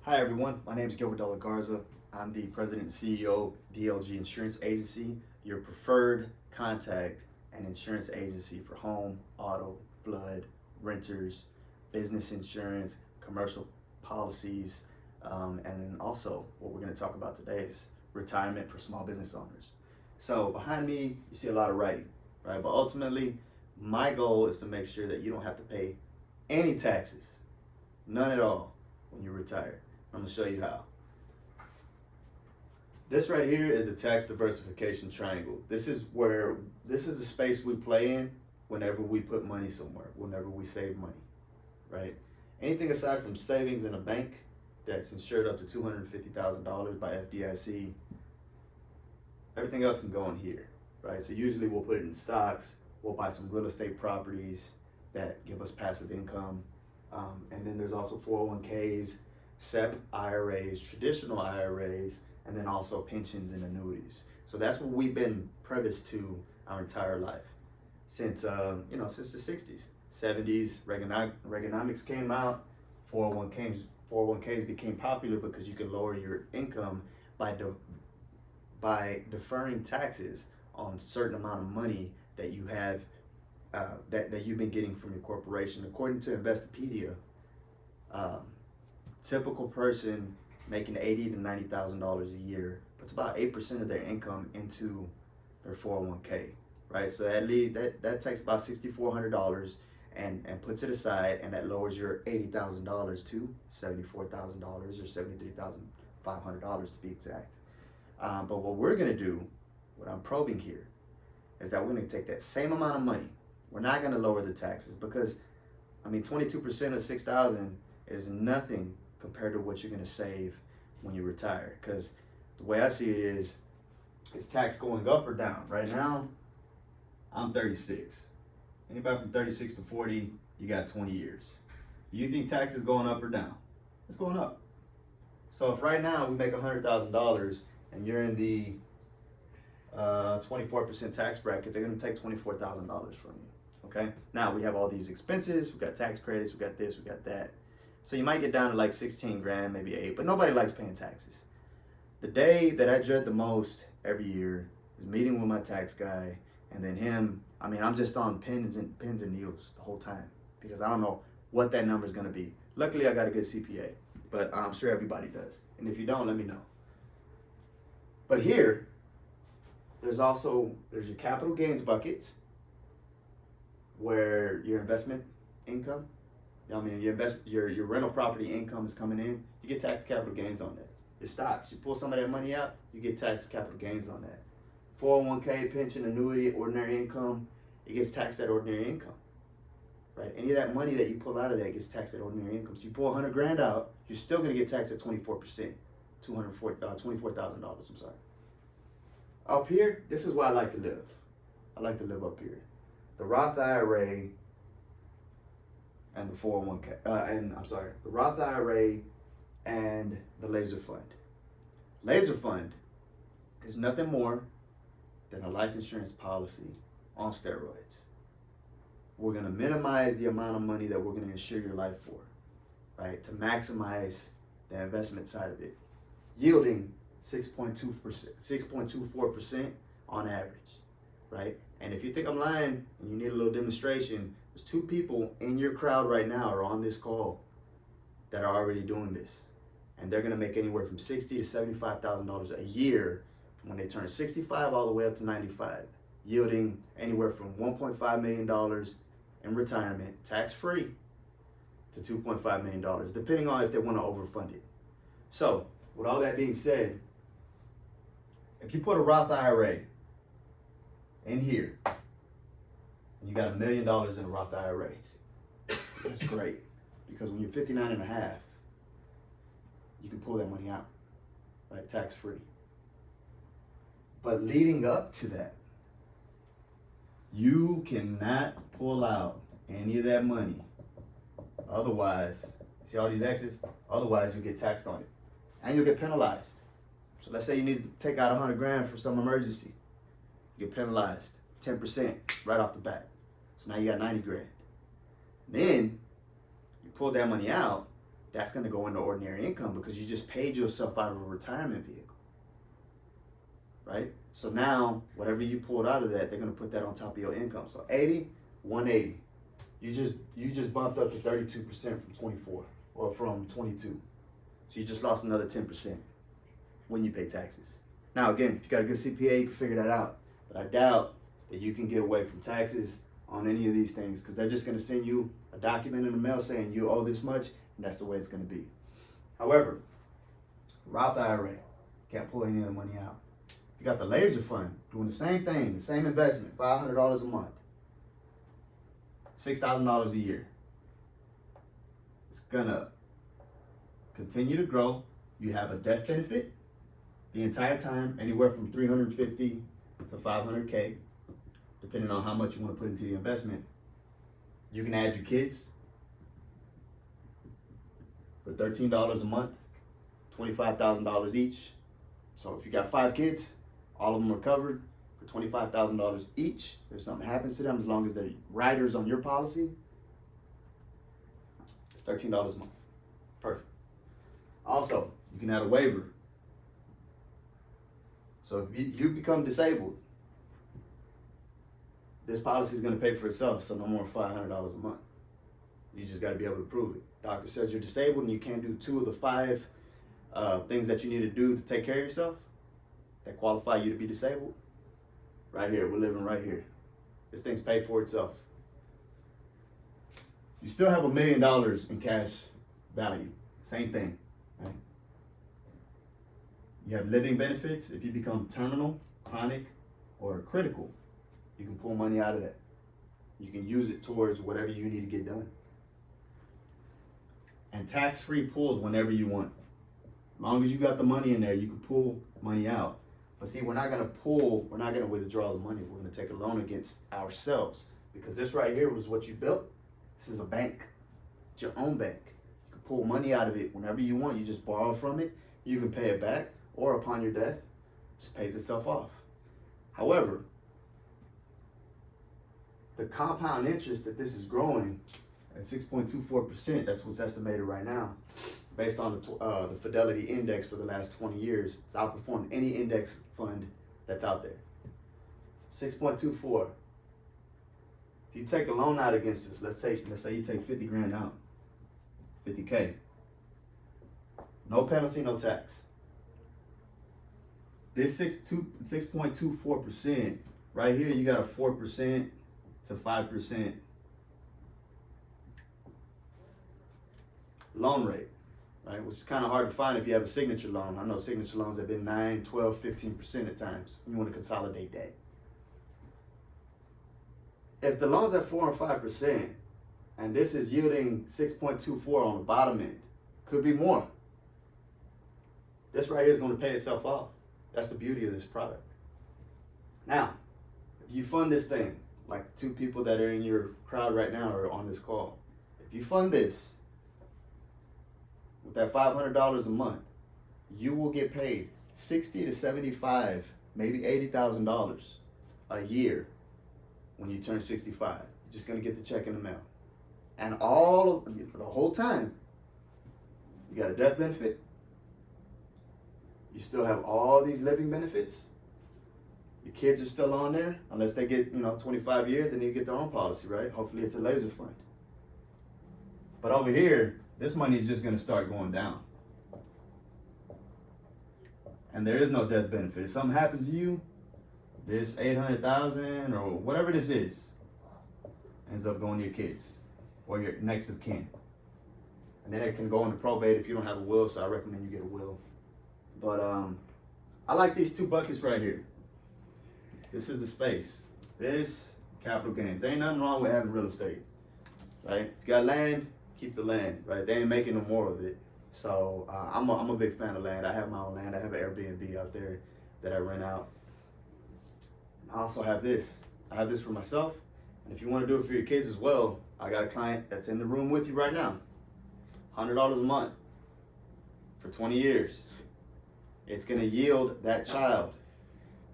Hi everyone, my name is Gilbert Della Garza. I'm the president and CEO of DLG Insurance Agency, your preferred contact and insurance agency for home, auto, flood, renters, business insurance, commercial policies, and then also what we're going to talk about today is retirement for small business owners. So behind me, you see a lot of writing, right? But ultimately, my goal is to make sure that you don't have to pay any taxes, none at all, when you retire. I'm gonna show you how. This right here is a tax diversification triangle. This is the space we play in whenever we put money somewhere, whenever we save money, right? Anything aside from savings in a bank that's insured up to $250,000 by FDIC, everything else can go in here, right? So usually we'll put it in stocks, we'll buy some real estate properties that give us passive income, and then there's also 401ks, SEP IRAs, traditional IRAs, and then also pensions and annuities. So that's what we've been privy to our entire life since since the 60s, 70s. Reaganomics came out. 401ks became popular because you could lower your income by deferring taxes on a certain amount of money that you have that you've been getting from your corporation. According to Investopedia, typical person making $80,000 to $90,000 a year puts about 8% of their income into their 401k, right? So that takes about $6,400 and puts it aside, and that lowers your $80,000 to $74,000 or $73,500 to be exact. But what we're gonna do, what I'm probing here, is that we're gonna take that same amount of money. We're not gonna lower the taxes because, 22% of $6,000 is nothing compared to what you're gonna save when you retire. Because the way I see it is tax going up or down. Right now, I'm 36. Anybody from 36 to 40, you got 20 years. You think tax is going up or down? It's going up. So if right now we make $100,000 and you're in the 24% tax bracket, they're gonna take $24,000 from you. Okay? Now we have all these expenses, we got tax credits, we got this, we got that. So you might get down to like 16 grand, maybe 8, but nobody likes paying taxes. The day that I dread the most every year is meeting with my tax guy, and then him, I'm just on pins and needles the whole time because I don't know what that number is gonna be. Luckily, I got a good CPA, but I'm sure everybody does. And if you don't, let me know. But here, there's your capital gains buckets where your investment income, your rental property income is coming in, you get tax capital gains on that. Your stocks, you pull some of that money out, you get tax capital gains on that. 401k, pension, annuity, ordinary income, it gets taxed at ordinary income, right? Any of that money that you pull out of that gets taxed at ordinary income. So you pull 100 grand out, you're still gonna get taxed at 24%, $24,000, I'm sorry. Up here, this is where I like to live. I like to live up here. The Roth IRA and the 401k, the Roth IRA and the L.A.S.E.R fund. L.A.S.E.R fund is nothing more than a life insurance policy on steroids. We're gonna minimize the amount of money that we're gonna insure your life for, right? To maximize the investment side of it, yielding 6.24% on average, right? And if you think I'm lying and you need a little demonstration, there's 2 people in your crowd right now or on this call that are already doing this. And they're gonna make anywhere from $60,000 to $75,000 a year when they turn 65 all the way up to 95, yielding anywhere from $1.5 million in retirement, tax-free, to $2.5 million, depending on if they wanna overfund it. So, with all that being said, if you put a Roth IRA in here, and you got $1 million in a Roth IRA, that's great. Because when you're 59 and a half, you can pull that money out, right, tax-free. But leading up to that, you cannot pull out any of that money. Otherwise, see all these X's? Otherwise, you get taxed on it. And you'll get penalized. So let's say you need to take out 100 grand for some emergency. You get penalized 10% right off the bat. So now you got 90 grand. Then you pull that money out, that's going to go into ordinary income because you just paid yourself out of a retirement vehicle, right? So now, whatever you pulled out of that, they're going to put that on top of your income. So 80, 180. You just bumped up to 32% from 24 or from 22. So you just lost another 10% when you pay taxes. Now, again, if you got a good CPA, you can figure that out. But I doubt that you can get away from taxes on any of these things because they're just going to send you a document in the mail saying you owe this much, and that's the way it's going to be. However, Roth IRA, can't pull any of the money out. You got the L.A.S.E.R fund doing the same thing, the same investment, $500 a month, $6,000 a year. It's going to continue to grow. You have a death benefit the entire time, anywhere from $350 to $500K, depending on how much you want to put into the investment. You can add your kids for $13 a month, $25,000 each. So if you got 5 kids, all of them are covered for $25,000 each. If something happens to them, as long as they're riders on your policy, it's $13 a month. Perfect. Also, you can add a waiver. So if you become disabled, this policy is going to pay for itself, so no more $500 a month. You just got to be able to prove it. Doctor says you're disabled and you can't do 2 of the 5 things that you need to do to take care of yourself that qualify you to be disabled. Right here, we're living right here. This thing's paid for itself. You still have $1 million in cash value. Same thing, right? You have living benefits. If you become terminal, chronic, or critical, you can pull money out of that. You can use it towards whatever you need to get done. And tax-free pulls whenever you want. As long as you got the money in there, you can pull money out. But see, we're not going to withdraw the money. We're going to take a loan against ourselves. Because this right here was what you built. This is a bank. It's your own bank. You can pull money out of it whenever you want. You just borrow from it. You can pay it back. Or upon your death, it just pays itself off. However, the compound interest that this is growing at 6.24%, that's what's estimated right now, based on the Fidelity Index for the last 20 years. It's outperformed any index fund that's out there. 6.24. If you take a loan out against this, let's say you take 50 grand out, 50K. No penalty, no tax. This 6.24% right here, you got a 4% to 5% loan rate, right? Which is kind of hard to find if you have a signature loan. I know signature loans have been 9, 12, 15% at times. You want to consolidate that. If the loan's at 4 or 5%, and this is yielding 6.24 on the bottom end, could be more. This right here is going to pay itself off. That's the beauty of this product. Now, if you fund this thing, like 2 people that are in your crowd right now are on this call. If you fund this with that $500 a month, you will get paid $60 to $75, maybe $80,000 a year when you turn 65. You're just gonna get the check in the mail. And all of the whole time, you got a death benefit. You still have all these living benefits. Your kids are still on there, unless they get 25 years, then you get their own policy, right? Hopefully it's a L.A.S.E.R fund. But over here, this money is just gonna start going down. And there is no death benefit. If something happens to you, this 800,000 or whatever this is, ends up going to your kids or your next of kin. And then it can go into probate if you don't have a will, so I recommend you get a will. But I like these 2 buckets right here. This is the space. This, capital gains. There ain't nothing wrong with having real estate, right? If you got land, keep the land, right? They ain't making no more of it. So I'm a big fan of land. I have my own land. I have an Airbnb out there that I rent out. I also have this. I have this for myself. And if you want to do it for your kids as well, I got a client that's in the room with you right now. $100 a month for 20 years. It's going to yield that child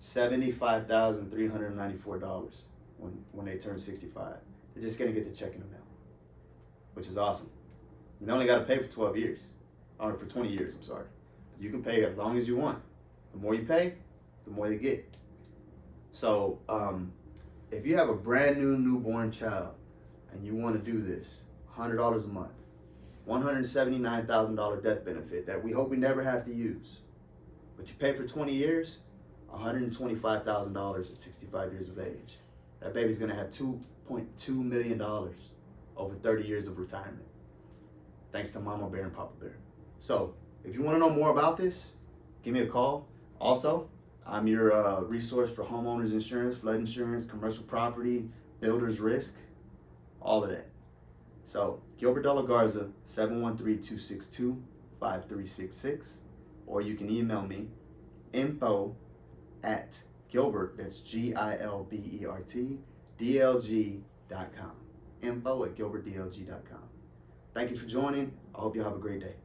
$75,394 when they turn 65. They're just going to get the check in the mail, which is awesome. You only got to pay for 12 years, or for 20 years, I'm sorry. You can pay as long as you want. The more you pay, the more they get. So if you have a brand new newborn child and you want to do this, $100 a month, $179,000 death benefit that we hope we never have to use. But you pay for 20 years, $125,000 at 65 years of age. That baby's gonna have $2.2 million over 30 years of retirement. Thanks to Mama Bear and Papa Bear. So if you wanna know more about this, give me a call. Also, I'm your resource for homeowners insurance, flood insurance, commercial property, builder's risk, all of that. So Gilbert De La Garza, 713-262-5366, or you can email me, info@Gilbert, that's Gilbert, DLG.com. Info@GilbertDLG.com. Thank you for joining. I hope you have a great day.